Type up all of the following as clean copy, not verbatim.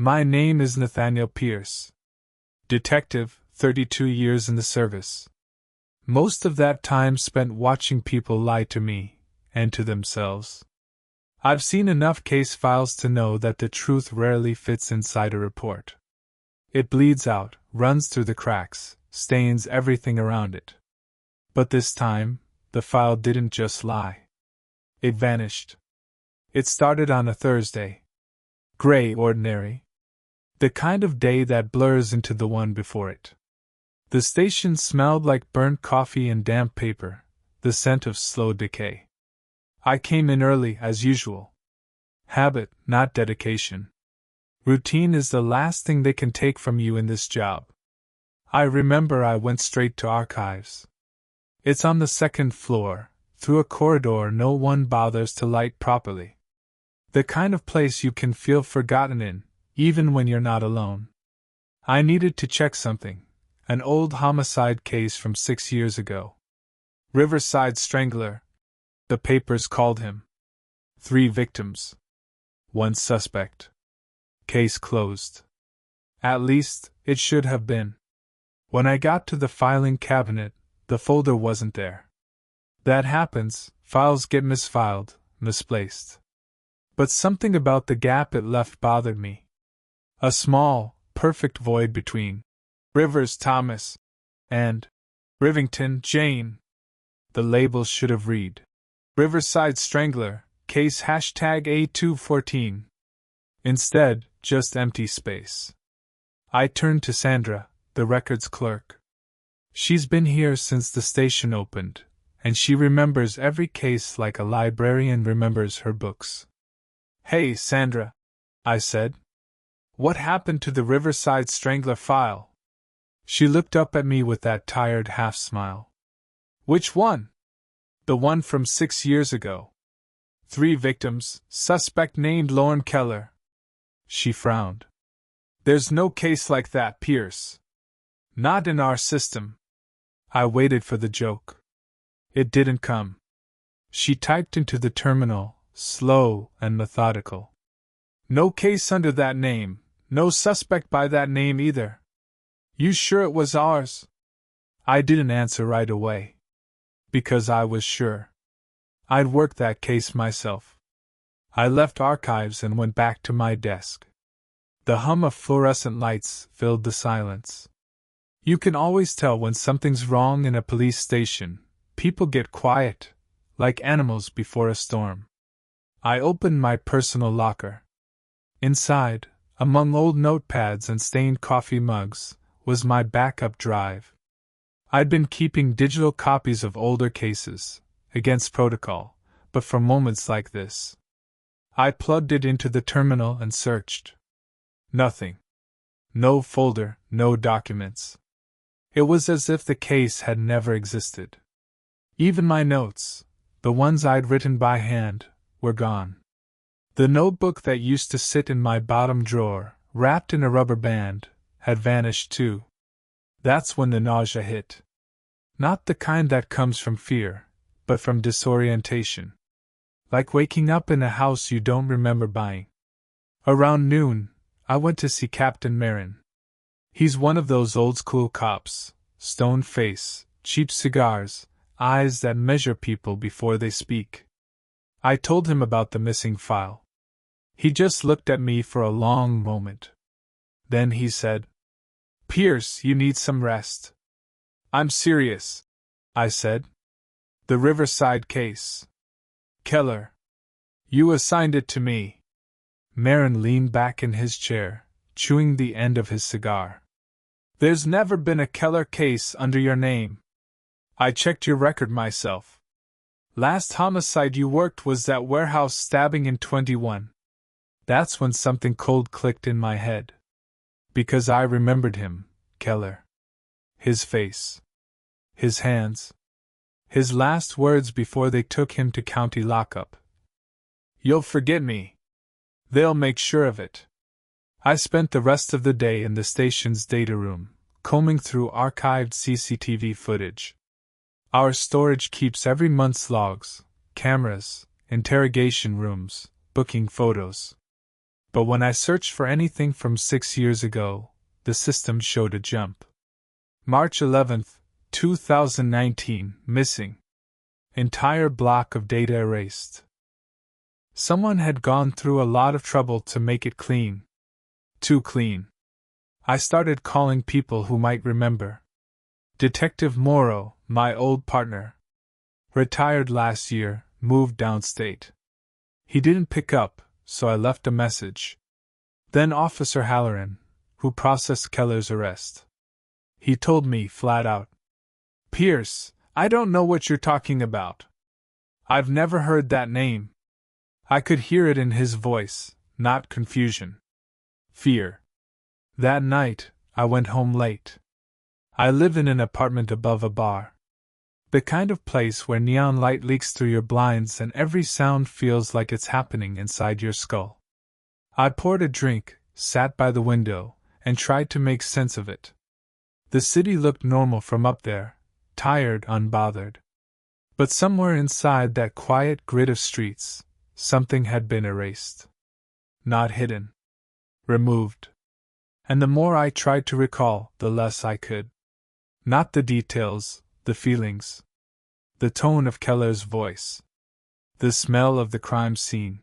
My name is Nathaniel Pierce. Detective, 32 years in the service. Most of that time spent watching people lie to me, and to themselves. I've seen enough case files to know that the truth rarely fits inside a report. It bleeds out, runs through the cracks, stains everything around it. But this time, the file didn't just lie. It vanished. It started on a Thursday. Gray, ordinary. The kind of day that blurs into the one before it. The station smelled like burnt coffee and damp paper, the scent of slow decay. I came in early, as usual. Habit, not dedication. Routine is the last thing they can take from you in this job. I remember I went straight to archives. It's on the second floor, through a corridor no one bothers to light properly. The kind of place you can feel forgotten in, even when you're not alone. I needed to check something, an old homicide case from 6 years ago. Riverside Strangler, the papers called him. 3 victims. 1 suspect. Case closed. At least, it should have been. When I got to the filing cabinet, the folder wasn't there. That happens, files get misfiled, misplaced. But something about the gap it left bothered me. A small, perfect void between Rivers Thomas and Rivington Jane. The label should have read Riverside Strangler, case #A214. Instead, just empty space. I turned to Sandra, the records clerk. She's been here since the station opened, and she remembers every case like a librarian remembers her books. Hey, Sandra, I said. What happened to the Riverside Strangler file? She looked up at me with that tired half-smile. Which one? The one from 6 years ago. 3 victims, suspect named Lauren Keller. She frowned. There's no case like that, Pierce. Not in our system. I waited for the joke. It didn't come. She typed into the terminal, slow and methodical. No case under that name, no suspect by that name either. You sure it was ours? I didn't answer right away. Because I was sure. I'd worked that case myself. I left archives and went back to my desk. The hum of fluorescent lights filled the silence. You can always tell when something's wrong in a police station. People get quiet, like animals before a storm. I opened my personal locker. Inside, among old notepads and stained coffee mugs, was my backup drive. I'd been keeping digital copies of older cases, against protocol, but for moments like this. I plugged it into the terminal and searched. Nothing. No folder, no documents. It was as if the case had never existed. Even my notes, the ones I'd written by hand, were gone. The notebook that used to sit in my bottom drawer, wrapped in a rubber band, had vanished too. That's when the nausea hit. Not the kind that comes from fear, but from disorientation. Like waking up in a house you don't remember buying. Around noon, I went to see Captain Marin. He's one of those old-school cops, stone face, cheap cigars, eyes that measure people before they speak. I told him about the missing file. He just looked at me for a long moment. Then he said, Pierce, you need some rest. I'm serious, I said. The Riverside case. Keller. You assigned it to me. Marin leaned back in his chair, chewing the end of his cigar. There's never been a Keller case under your name. I checked your record myself. Last homicide you worked was that warehouse stabbing in 21. That's when something cold clicked in my head. Because I remembered him, Keller. His face. His hands. His last words before they took him to county lockup. You'll forget me. They'll make sure of it. I spent the rest of the day in the station's data room, combing through archived CCTV footage. Our storage keeps every month's logs, cameras, interrogation rooms, booking photos. But when I searched for anything from 6 years ago, the system showed a jump. March 11th, 2019, missing. Entire block of data erased. Someone had gone through a lot of trouble to make it clean. Too clean. I started calling people who might remember. Detective Morrow, my old partner. Retired last year, moved downstate. He didn't pick up, so I left a message. Then Officer Halloran, who processed Keller's arrest. He told me flat out, "Pierce, I don't know what you're talking about. I've never heard that name." I could hear it in his voice, not confusion. Fear. That night, I went home late. I live in an apartment above a bar. The kind of place where neon light leaks through your blinds and every sound feels like it's happening inside your skull. I poured a drink, sat by the window, and tried to make sense of it. The city looked normal from up there, tired, unbothered. But somewhere inside that quiet grid of streets, something had been erased. Not hidden. Removed. And the more I tried to recall, the less I could. Not the details, the feelings. The tone of Keller's voice. The smell of the crime scene.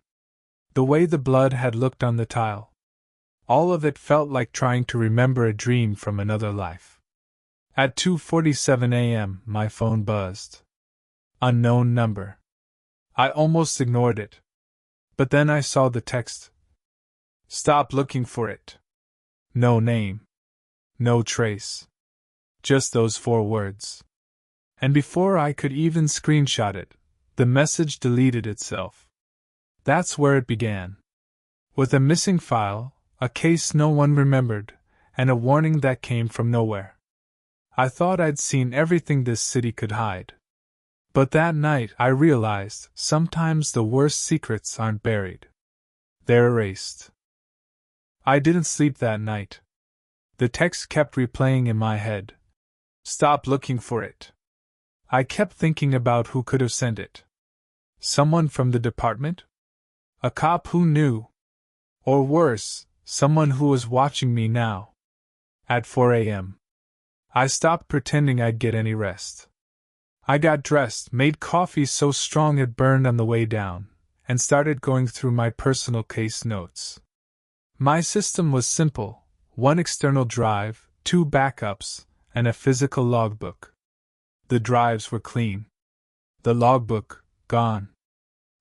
The way the blood had looked on the tile. All of it felt like trying to remember a dream from another life. At 2:47 a.m., my phone buzzed. Unknown number. I almost ignored it. But then I saw the text. Stop looking for it. No name. No trace. Just those 4 words. And before I could even screenshot it, the message deleted itself. That's where it began. With a missing file, a case no one remembered, and a warning that came from nowhere. I thought I'd seen everything this city could hide. But that night I realized sometimes the worst secrets aren't buried. They're erased. I didn't sleep that night. The text kept replaying in my head. Stop looking for it. I kept thinking about who could have sent it. Someone from the department? A cop who knew? Or worse, someone who was watching me now. At 4 a.m. I stopped pretending I'd get any rest. I got dressed, made coffee so strong it burned on the way down, and started going through my personal case notes. My system was simple: 1 external drive, 2 backups, and a physical logbook. The drives were clean. The logbook, gone.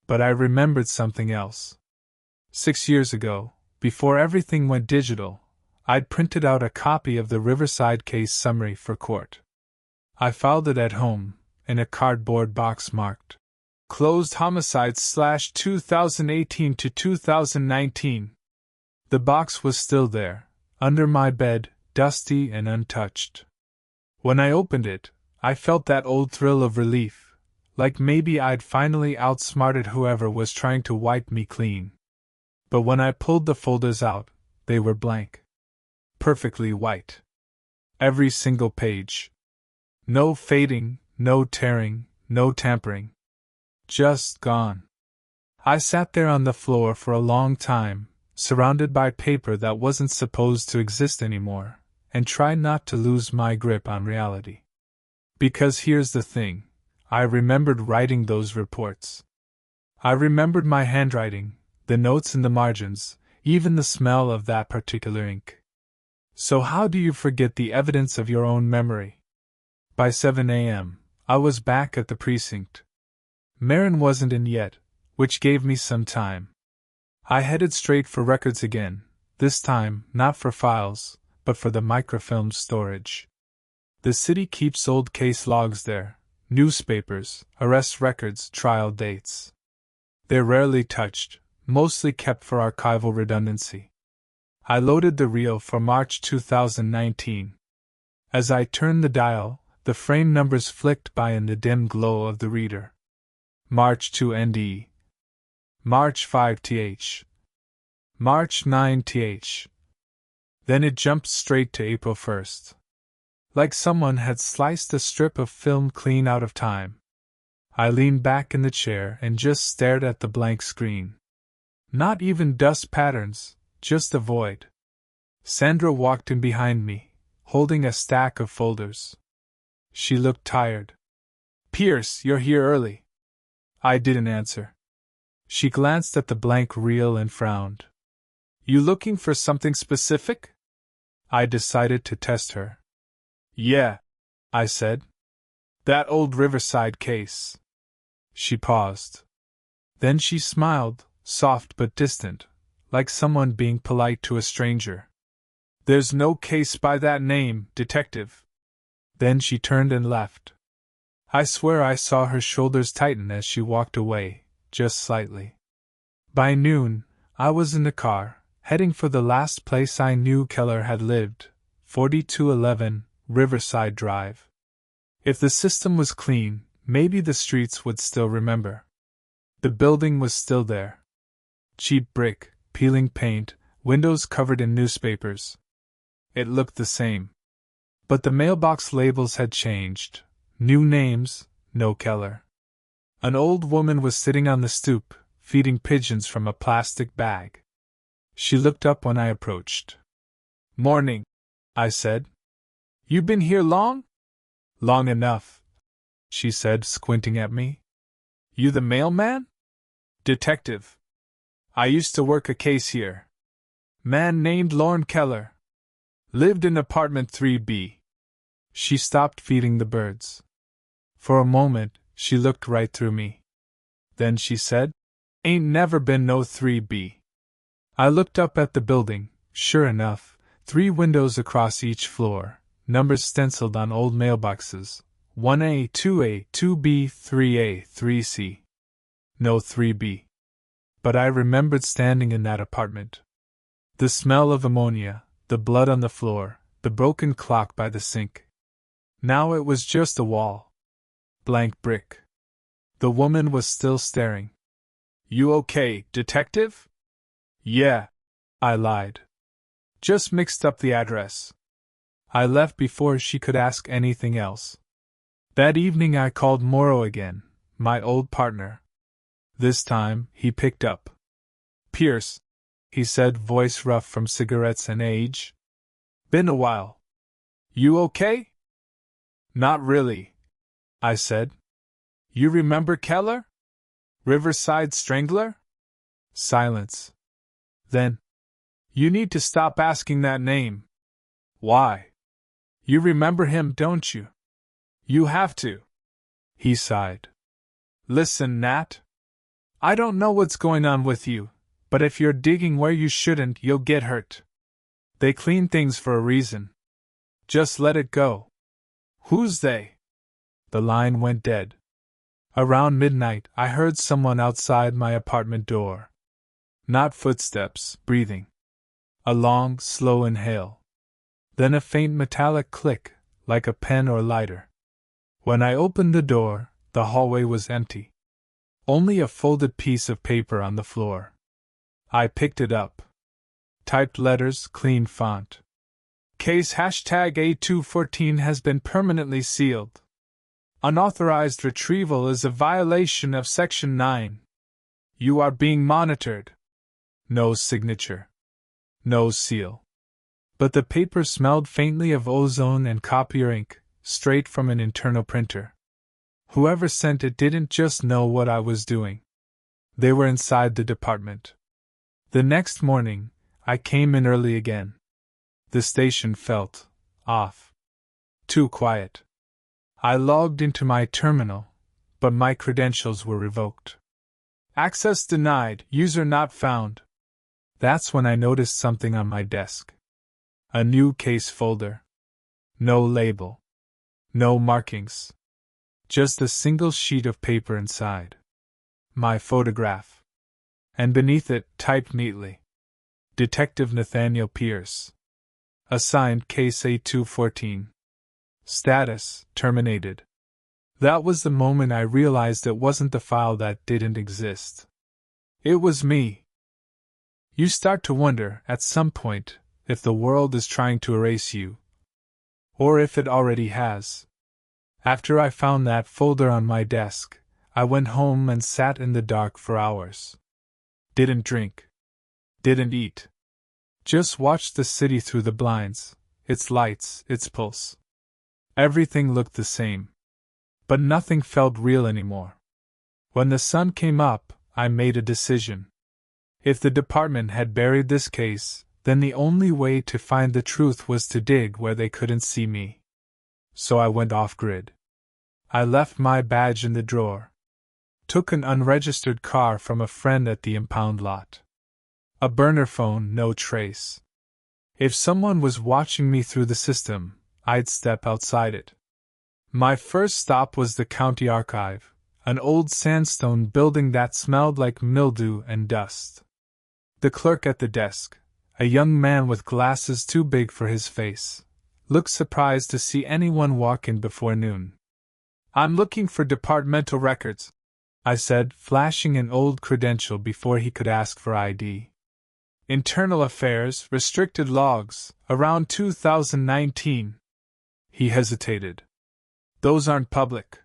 But I remembered something else. 6 years ago, before everything went digital, I'd printed out a copy of the Riverside case summary for court. I filed it at home, in a cardboard box marked Closed Homicides/2018 to 2019. The box was still there, under my bed, dusty and untouched. When I opened it, I felt that old thrill of relief, like maybe I'd finally outsmarted whoever was trying to wipe me clean. But when I pulled the folders out, they were blank. Perfectly white. Every single page. No fading, no tearing, no tampering. Just gone. I sat there on the floor for a long time, surrounded by paper that wasn't supposed to exist anymore, and tried not to lose my grip on reality. Because here's the thing, I remembered writing those reports. I remembered my handwriting, the notes in the margins, even the smell of that particular ink. So how do you forget the evidence of your own memory? By 7 a.m., I was back at the precinct. Marin wasn't in yet, which gave me some time. I headed straight for records again, this time not for files, but for the microfilm storage. The city keeps old case logs there, newspapers, arrest records, trial dates. They're rarely touched, mostly kept for archival redundancy. I loaded the reel for March 2019. As I turned the dial, the frame numbers flicked by in the dim glow of the reader. March 2 ND. March 5 TH. March 9 TH. Then it jumped straight to April 1st. Like someone had sliced a strip of film clean out of time. I leaned back in the chair and just stared at the blank screen. Not even dust patterns, just a void. Sandra walked in behind me, holding a stack of folders. She looked tired. Pierce, you're here early. I didn't answer. She glanced at the blank reel and frowned. You looking for something specific? I decided to test her. Yeah, I said. That old Riverside case. She paused. Then she smiled, soft but distant, like someone being polite to a stranger. There's no case by that name, detective. Then she turned and left. I swear I saw her shoulders tighten as she walked away, just slightly. By noon, I was in the car, heading for the last place I knew Keller had lived, 4211 Riverside Drive. If the system was clean, maybe the streets would still remember. The building was still there. Cheap brick, peeling paint, windows covered in newspapers. It looked the same. But the mailbox labels had changed. New names, no Keller. An old woman was sitting on the stoop, feeding pigeons from a plastic bag. She looked up when I approached. Morning, I said. You been here long? Long enough, she said, squinting at me. You the mailman? Detective. I used to work a case here. Man named Lorne Keller. Lived in apartment 3B. She stopped feeding the birds. For a moment, she looked right through me. Then she said, Ain't never been no 3B. I looked up at the building. Sure enough, 3 windows across each floor, numbers stenciled on old mailboxes, 1A, 2A, 2B, 3A, 3C. No 3B. But I remembered standing in that apartment. The smell of ammonia, the blood on the floor, the broken clock by the sink. Now it was just a wall. Blank brick. The woman was still staring. You okay, detective? Yeah, I lied. Just mixed up the address. I left before she could ask anything else. That evening I called Morrow again, my old partner. This time, he picked up. Pierce, he said, voice rough from cigarettes and age. Been a while. You okay? Not really, I said. You remember Keller? Riverside Strangler? Silence. Then, you need to stop asking that name. Why? You remember him, don't you? You have to. He sighed. Listen, Nat. I don't know what's going on with you, but if you're digging where you shouldn't, you'll get hurt. They clean things for a reason. Just let it go. Who's they? The line went dead. Around midnight, I heard someone outside my apartment door. Not footsteps, breathing. A long, slow inhale. Then a faint metallic click, like a pen or lighter. When I opened the door, the hallway was empty. Only a folded piece of paper on the floor. I picked it up. Typed letters, clean font. Case #A214 has been permanently sealed. Unauthorized retrieval is a violation of Section 9. You are being monitored. No signature. No seal. But the paper smelled faintly of ozone and copier ink, straight from an internal printer. Whoever sent it didn't just know what I was doing. They were inside the department. The next morning, I came in early again. The station felt off. Too quiet. I logged into my terminal, but my credentials were revoked. Access denied, user not found. That's when I noticed something on my desk. A new case folder. No label. No markings. Just a single sheet of paper inside. My photograph. And beneath it, typed neatly, Detective Nathaniel Pierce. Assigned Case A214. Status, terminated. That was the moment I realized it wasn't the file that didn't exist. It was me. You start to wonder, at some point, if the world is trying to erase you. Or if it already has. After I found that folder on my desk, I went home and sat in the dark for hours. Didn't drink. Didn't eat. Just watched the city through the blinds, its lights, its pulse. Everything looked the same. But nothing felt real anymore. When the sun came up, I made a decision. If the department had buried this case, then the only way to find the truth was to dig where they couldn't see me. So I went off-grid. I left my badge in the drawer. Took an unregistered car from a friend at the impound lot. A burner phone, no trace. If someone was watching me through the system, I'd step outside it. My first stop was the county archive, an old sandstone building that smelled like mildew and dust. The clerk at the desk, a young man with glasses too big for his face, looked surprised to see anyone walk in before noon. "I'm looking for departmental records," I said, flashing an old credential before he could ask for ID. "Internal Affairs, Restricted Logs, around 2019. He hesitated. "Those aren't public."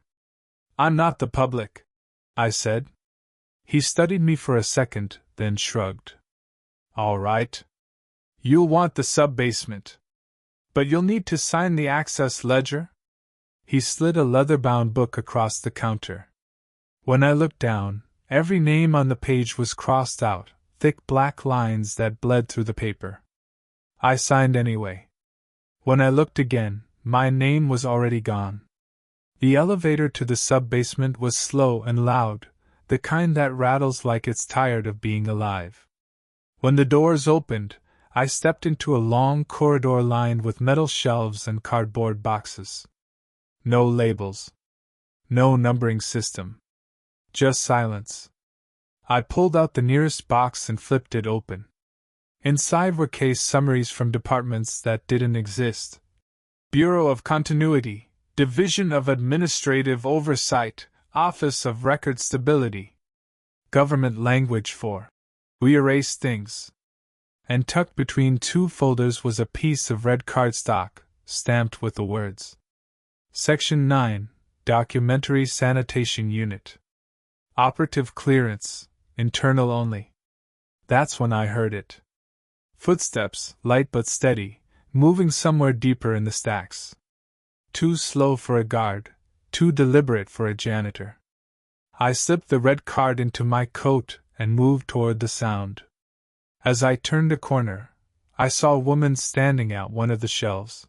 "I'm not the public," I said. He studied me for a second, then shrugged. "All right. You'll want the sub-basement. But you'll need to sign the access ledger." He slid a leather-bound book across the counter. When I looked down, every name on the page was crossed out, thick black lines that bled through the paper. I signed anyway. When I looked again, my name was already gone. The elevator to the sub-basement was slow and loud, the kind that rattles like it's tired of being alive. When the doors opened, I stepped into a long corridor lined with metal shelves and cardboard boxes. No labels. No numbering system. Just silence. I pulled out the nearest box and flipped it open. Inside were case summaries from departments that didn't exist. Bureau of Continuity, Division of Administrative Oversight, Office of Record Stability. Government language for "We erase things." And tucked between two folders was a piece of red cardstock, stamped with the words Section 9, Documentary Sanitation Unit. Operative clearance, internal only. That's when I heard it. Footsteps, light but steady, moving somewhere deeper in the stacks. Too slow for a guard, too deliberate for a janitor. I slipped the red card into my coat and moved toward the sound. As I turned a corner, I saw a woman standing at one of the shelves.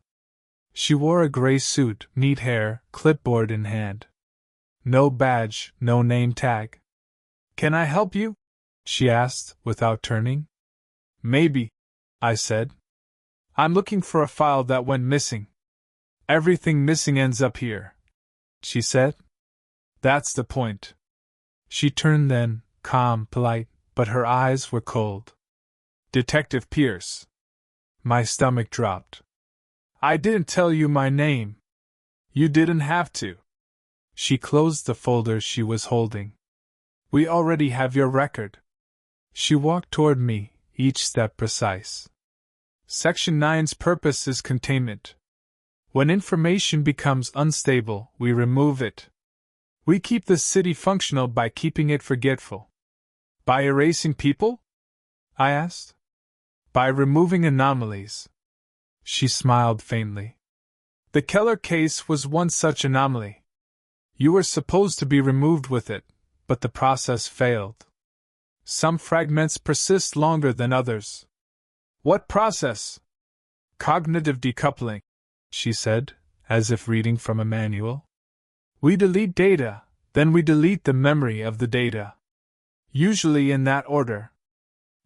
She wore a gray suit, neat hair, clipboard in hand. No badge, no name tag. "Can I help you?" she asked, without turning. "Maybe," I said. "I'm looking for a file that went missing." "Everything missing ends up here," she said. "That's the point." She turned then, calm, polite, but her eyes were cold. "Detective Pierce." My stomach dropped. "I didn't tell you my name." "You didn't have to." She closed the folder she was holding. "We already have your record." She walked toward me, each step precise. "Section 9's purpose is containment. When information becomes unstable, we remove it. We keep the city functional by keeping it forgetful." "By erasing people?" I asked. "By removing anomalies." She smiled faintly. "The Keller case was one such anomaly. You were supposed to be removed with it, but the process failed. Some fragments persist longer than others." "What process?" "Cognitive decoupling," she said, as if reading from a manual. "We delete data, then we delete the memory of the data. Usually in that order."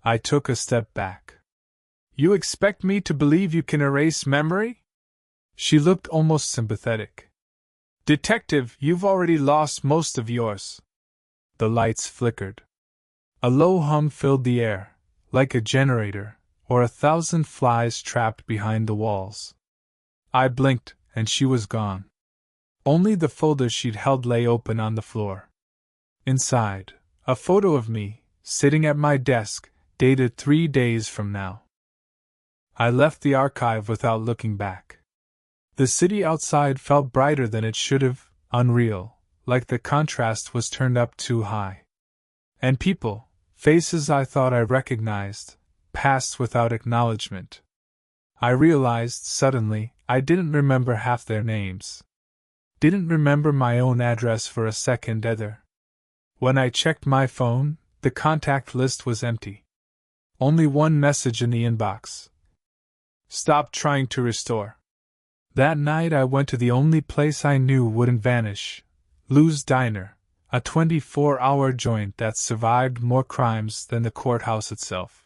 I took a step back. "You expect me to believe you can erase memory?" She looked almost sympathetic. "Detective, you've already lost most of yours." The lights flickered. A low hum filled the air, like a generator, or 1,000 flies trapped behind the walls. I blinked, and she was gone. Only the folder she'd held lay open on the floor. Inside, a photo of me, sitting at my desk, dated 3 days from now. I left the archive without looking back. The city outside felt brighter than it should have, unreal, like the contrast was turned up too high. And people, Faces I thought I recognized, passed without acknowledgement. I realized, suddenly, I didn't remember half their names. Didn't remember my own address for a second either. When I checked my phone, the contact list was empty. Only one message in the inbox. Stop trying to restore. That night I went to the only place I knew wouldn't vanish, Lou's Diner, a 24-hour joint that survived more crimes than the courthouse itself.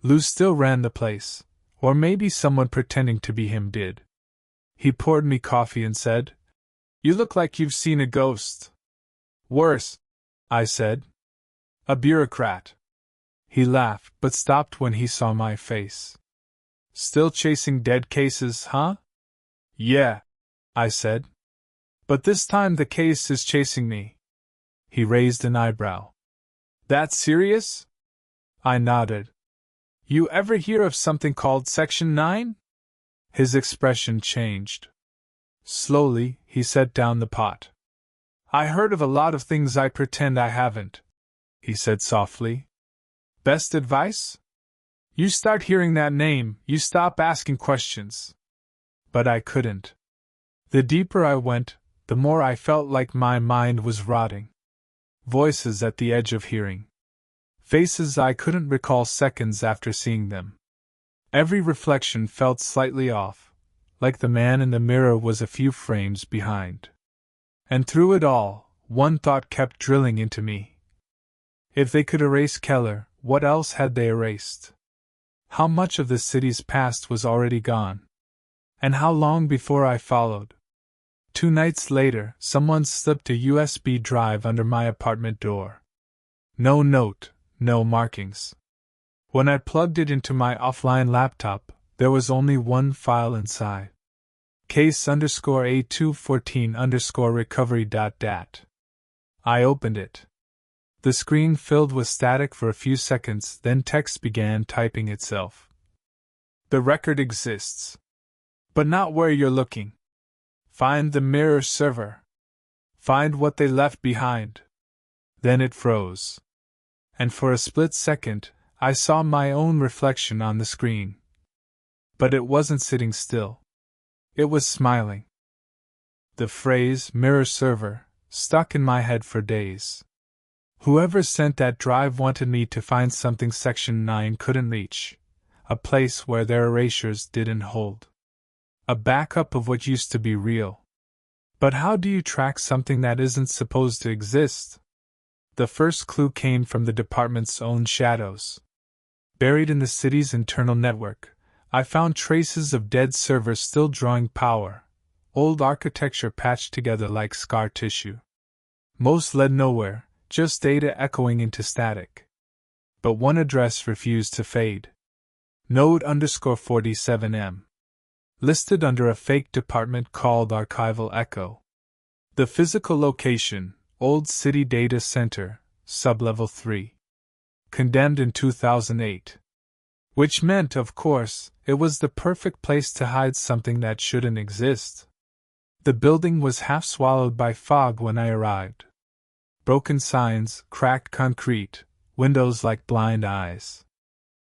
Lou still ran the place, or maybe someone pretending to be him did. He poured me coffee and said, "You look like you've seen a ghost." "Worse," I said. "A bureaucrat." He laughed, but stopped when he saw my face. "Still chasing dead cases, huh?" "Yeah," I said. "But this time the case is chasing me." He raised an eyebrow. "That serious?" I nodded. "You ever hear of something called Section 9? His expression changed. Slowly, he set down the pot. "I heard of a lot of things I pretend I haven't," he said softly. "Best advice? You start hearing that name, you stop asking questions." But I couldn't. The deeper I went, the more I felt like my mind was rotting. Voices at the edge of hearing. Faces I couldn't recall seconds after seeing them. Every reflection felt slightly off, like the man in the mirror was a few frames behind. And through it all, one thought kept drilling into me. If they could erase Keller, what else had they erased? How much of the city's past was already gone? And how long before I followed? 2 nights later, someone slipped a USB drive under my apartment door. No note, no markings. When I plugged it into my offline laptop, there was only one file inside. Case_A214_recovery.dat. I opened it. The screen filled with static for a few seconds, then text began typing itself. "The record exists. But not where you're looking. Find the mirror server. Find what they left behind." Then it froze. And for a split second, I saw my own reflection on the screen. But it wasn't sitting still. It was smiling. The phrase, mirror server, stuck in my head for days. Whoever sent that drive wanted me to find something Section 9 couldn't reach, a place where their erasures didn't hold. A backup of what used to be real. But how do you track something that isn't supposed to exist? The first clue came from the department's own shadows. Buried in the city's internal network, I found traces of dead servers still drawing power, old architecture patched together like scar tissue. Most led nowhere, just data echoing into static. But one address refused to fade. Node_47M. Listed under a fake department called Archival Echo. The physical location, Old City Data Center, Sublevel 3. Condemned in 2008. Which meant, of course, it was the perfect place to hide something that shouldn't exist. The building was half swallowed by fog when I arrived. Broken signs, cracked concrete, windows like blind eyes.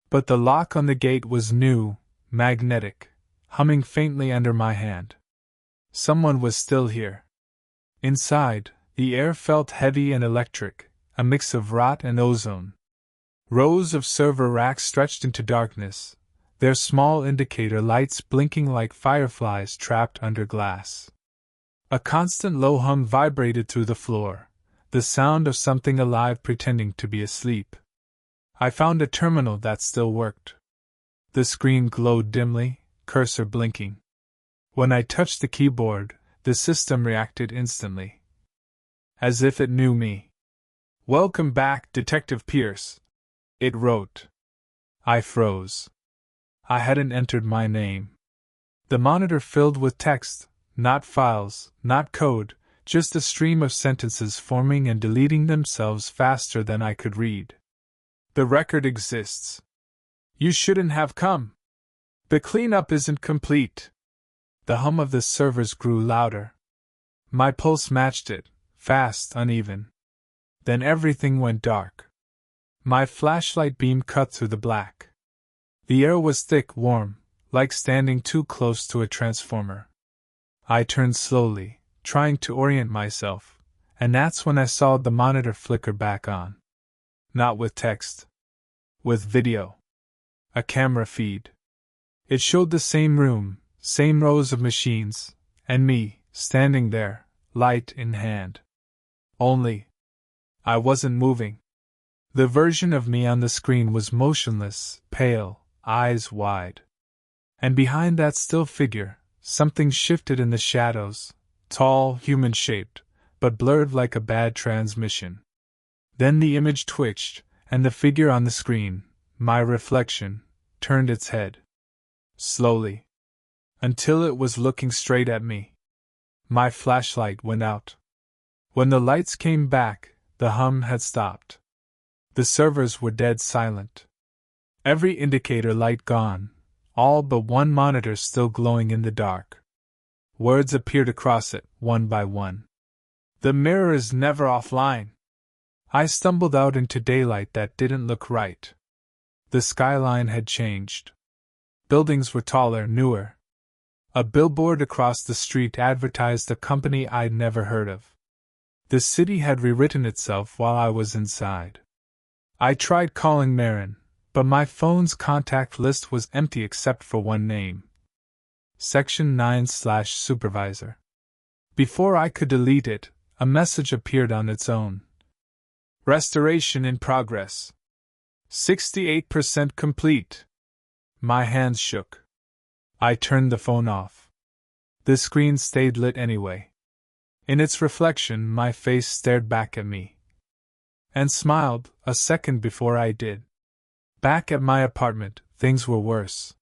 But the lock on the gate was new, magnetic, humming faintly under my hand. Someone was still here. Inside, the air felt heavy and electric, a mix of rot and ozone. Rows of server racks stretched into darkness, their small indicator lights blinking like fireflies trapped under glass. A constant low hum vibrated through the floor, the sound of something alive pretending to be asleep. I found a terminal that still worked. The screen glowed dimly, cursor blinking. When I touched the keyboard, the system reacted instantly. As if it knew me. "Welcome back, Detective Pierce," it wrote. I froze. I hadn't entered my name. The monitor filled with text, not files, not code, just a stream of sentences forming and deleting themselves faster than I could read. "The record exists. You shouldn't have come. The cleanup isn't complete." The hum of the servers grew louder. My pulse matched it, fast, uneven. Then everything went dark. My flashlight beam cut through the black. The air was thick, warm, like standing too close to a transformer. I turned slowly, trying to orient myself, and that's when I saw the monitor flicker back on. Not with text. With video. A camera feed. It showed the same room, same rows of machines, and me, standing there, light in hand. Only, I wasn't moving. The version of me on the screen was motionless, pale, eyes wide. And behind that still figure, something shifted in the shadows, tall, human-shaped, but blurred like a bad transmission. Then the image twitched, and the figure on the screen, my reflection, turned its head. Slowly. Until it was looking straight at me. My flashlight went out. When the lights came back, the hum had stopped. The servers were dead silent. Every indicator light gone, all but one monitor still glowing in the dark. Words appeared across it, one by one. The mirror is never offline. I stumbled out into daylight that didn't look right. The skyline had changed. Buildings were taller, newer. A billboard across the street advertised a company I'd never heard of. The city had rewritten itself while I was inside. I tried calling Marin, but my phone's contact list was empty except for one name. Section 9/Supervisor. Before I could delete it, a message appeared on its own. Restoration in progress. 68% complete. My hands shook. I turned the phone off. The screen stayed lit anyway. In its reflection, my face stared back at me. And smiled, a second before I did. Back at my apartment, things were worse.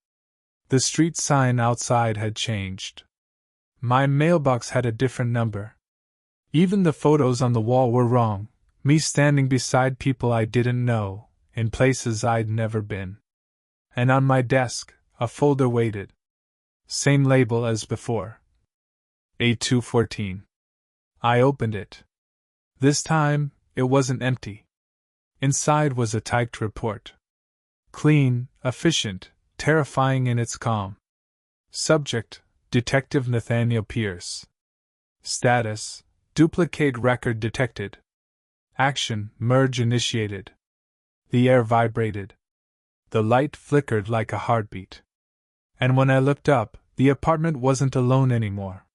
The street sign outside had changed. My mailbox had a different number. Even the photos on the wall were wrong, me standing beside people I didn't know, in places I'd never been. And on my desk, a folder waited. Same label as before. A214. I opened it. This time, it wasn't empty. Inside was a typed report. Clean, efficient, terrifying in its calm. Subject, Detective Nathaniel Pierce. Status, duplicate record detected. Action, merge initiated. The air vibrated. The light flickered like a heartbeat. And when I looked up, the apartment wasn't alone anymore.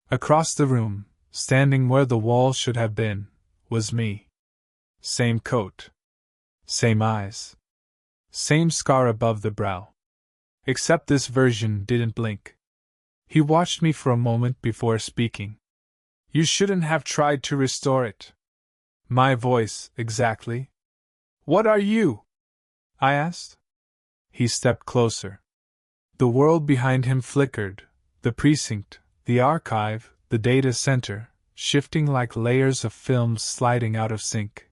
Across the room, standing where the wall should have been, was me. Same coat. Same eyes. Same scar above the brow. Except this version didn't blink. He watched me for a moment before speaking. You shouldn't have tried to restore it. My voice, exactly. What are you? I asked. He stepped closer. The world behind him flickered, the precinct, the archive, the data center, shifting like layers of film sliding out of sync.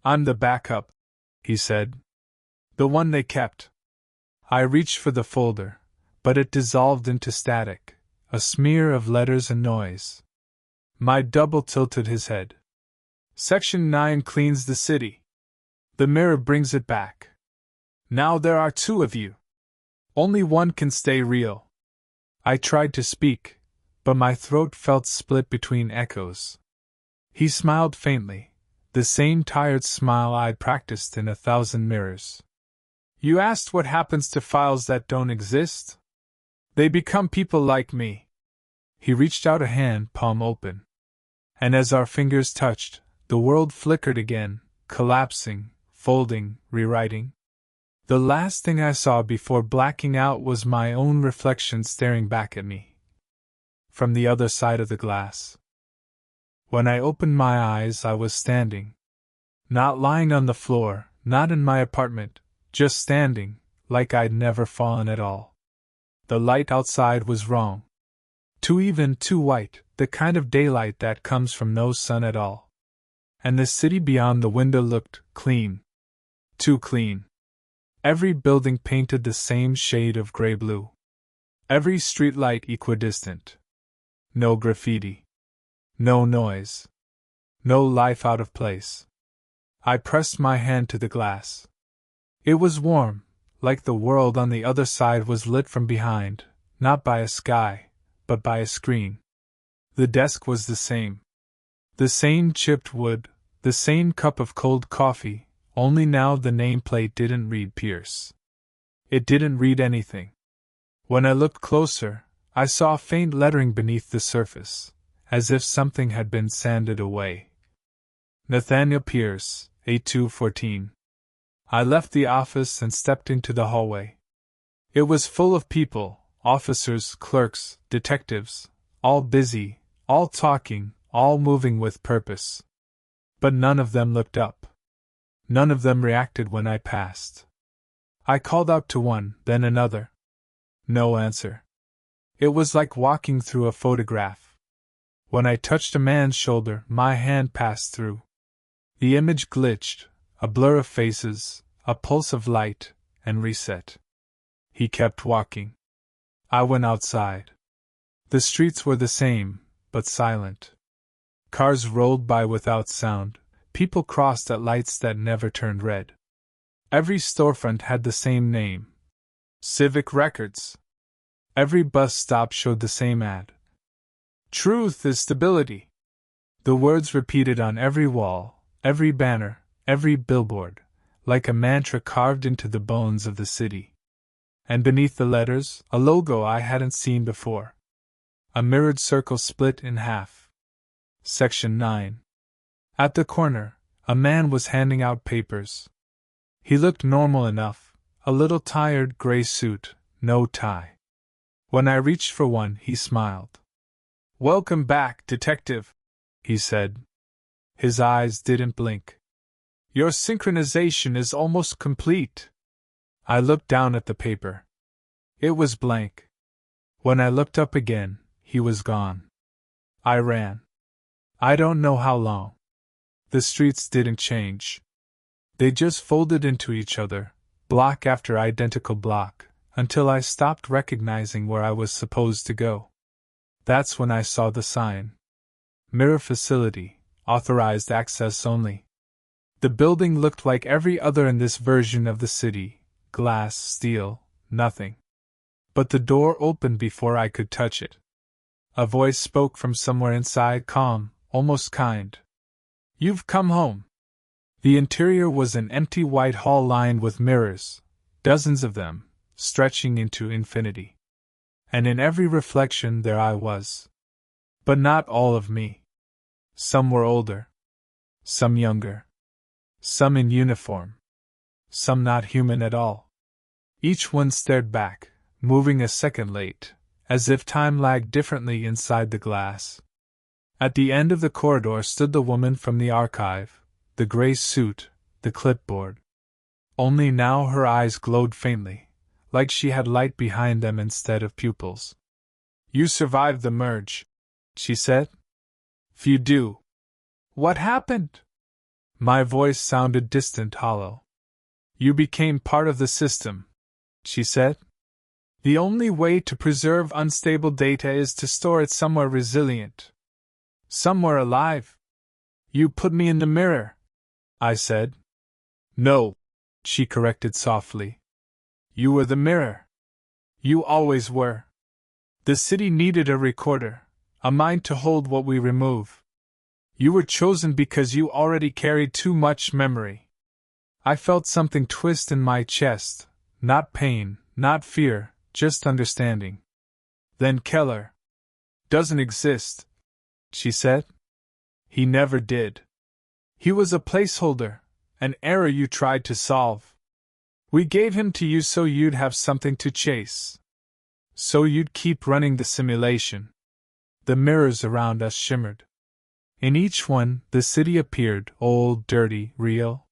I'm the backup, he said. The one they kept. I reached for the folder, but it dissolved into static, a smear of letters and noise. My double tilted his head. Section 9 cleans the city. The mirror brings it back. Now there are two of you. Only one can stay real. I tried to speak, but my throat felt split between echoes. He smiled faintly, the same tired smile I'd practiced in 1,000 mirrors. You asked what happens to files that don't exist? They become people like me. He reached out a hand, palm open. And as our fingers touched, the world flickered again, collapsing, folding, rewriting. The last thing I saw before blacking out was my own reflection staring back at me. From the other side of the glass. When I opened my eyes, I was standing. Not lying on the floor, not in my apartment, just standing, like I'd never fallen at all. The light outside was wrong. Too even, too white, the kind of daylight that comes from no sun at all. And the city beyond the window looked clean. Too clean. Every building painted the same shade of gray-blue. Every streetlight equidistant. No graffiti. No noise. No life out of place. I pressed my hand to the glass. It was warm, like the world on the other side was lit from behind, not by a sky, but by a screen. The desk was the same. The same chipped wood, the same cup of cold coffee, only now the nameplate didn't read Pierce. It didn't read anything. When I looked closer, I saw faint lettering beneath the surface, as if something had been sanded away. Nathaniel Pierce, 8214. I left the office and stepped into the hallway. It was full of people, officers, clerks, detectives, all busy, all talking, all moving with purpose. But none of them looked up. None of them reacted when I passed. I called out to one, then another. No answer. It was like walking through a photograph. When I touched a man's shoulder, my hand passed through. The image glitched, a blur of faces, a pulse of light, and reset. He kept walking. I went outside. The streets were the same, but silent. Cars rolled by without sound, people crossed at lights that never turned red. Every storefront had the same name: Civic Records. Every bus stop showed the same ad. Truth is stability. The words repeated on every wall, every banner, every billboard, like a mantra carved into the bones of the city. And beneath the letters, a logo I hadn't seen before. A mirrored circle split in half. Section 9. At the corner, a man was handing out papers. He looked normal enough, a little tired gray suit, no tie. When I reached for one, he smiled. "Welcome back, detective," he said. His eyes didn't blink. "Your synchronization is almost complete." I looked down at the paper. It was blank. When I looked up again, he was gone. I ran. I don't know how long. The streets didn't change. They just folded into each other, block after identical block, until I stopped recognizing where I was supposed to go. That's when I saw the sign. Mirror facility, authorized access only. The building looked like every other in this version of the city: glass, steel, nothing. But the door opened before I could touch it. A voice spoke from somewhere inside, calm, almost kind. "You've come home." The interior was an empty white hall lined with mirrors, dozens of them, stretching into infinity. And in every reflection there I was. But not all of me. Some were older. Some younger. Some in uniform. Some not human at all. Each one stared back, moving a second late, as if time lagged differently inside the glass. At the end of the corridor stood the woman from the archive, the gray suit, the clipboard. Only now her eyes glowed faintly, like she had light behind them instead of pupils. "You survived the merge," she said. "Few do." "What happened?" My voice sounded distant, hollow. "You became part of the system," she said. "The only way to preserve unstable data is to store it somewhere resilient. Somewhere alive." "You put me in the mirror," I said. "No," she corrected softly. "You were the mirror. You always were. The city needed a recorder, a mind to hold what we remove. You were chosen because you already carried too much memory." I felt something twist in my chest, not pain, not fear, just understanding. "Then Keller doesn't exist," she said. "He never did. He was a placeholder, an error you tried to solve. We gave him to you so you'd have something to chase. So you'd keep running the simulation." The mirrors around us shimmered. In each one, the city appeared, old, dirty, real.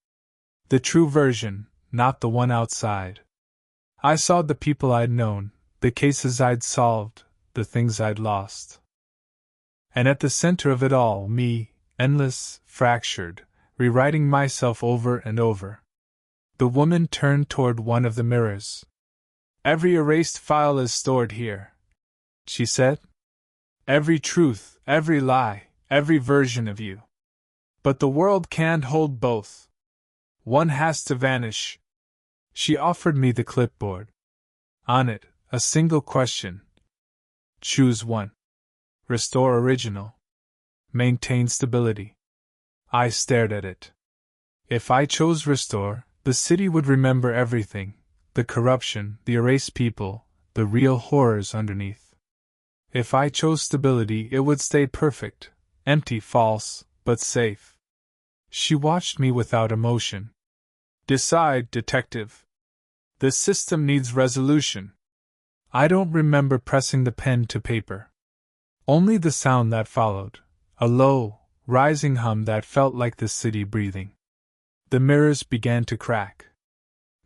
The true version, not the one outside. I saw the people I'd known, the cases I'd solved, the things I'd lost. And at the center of it all, me, endless, fractured, rewriting myself over and over. The woman turned toward one of the mirrors. "Every erased file is stored here," she said. "Every truth, every lie, every version of you. But the world can't hold both. One has to vanish. She offered me the clipboard. On it, a single question. Choose one. Restore original. Maintain stability. I stared at it. If I chose restore, the city would remember everything, the corruption, the erased people, the real horrors underneath. If I chose stability, it would stay perfect, empty, false, but safe. She watched me without emotion. Decide, detective. This system needs resolution. I don't remember pressing the pen to paper. Only the sound that followed, a low, rising hum that felt like the city breathing. The mirrors began to crack.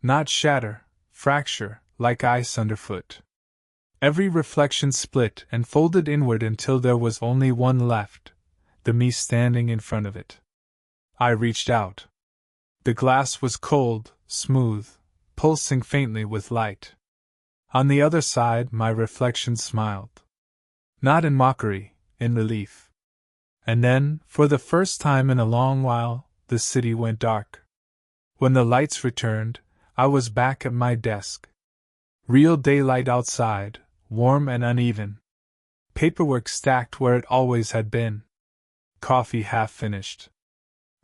Not shatter, fracture, like ice underfoot. Every reflection split and folded inward until there was only one left, the me standing in front of it. I reached out. The glass was cold, smooth, pulsing faintly with light. On the other side, my reflection smiled. Not in mockery, in relief. And then, for the first time in a long while, the city went dark. When the lights returned, I was back at my desk. Real daylight outside, warm and uneven. Paperwork stacked where it always had been. Coffee half finished.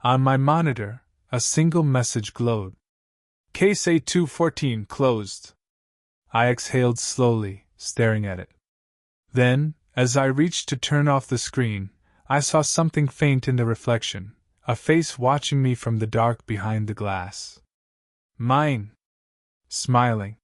On my monitor, a single message glowed. Case A214 closed. I exhaled slowly, staring at it. Then, as I reached to turn off the screen, I saw something faint in the reflection, a face watching me from the dark behind the glass. Mine. Smiling.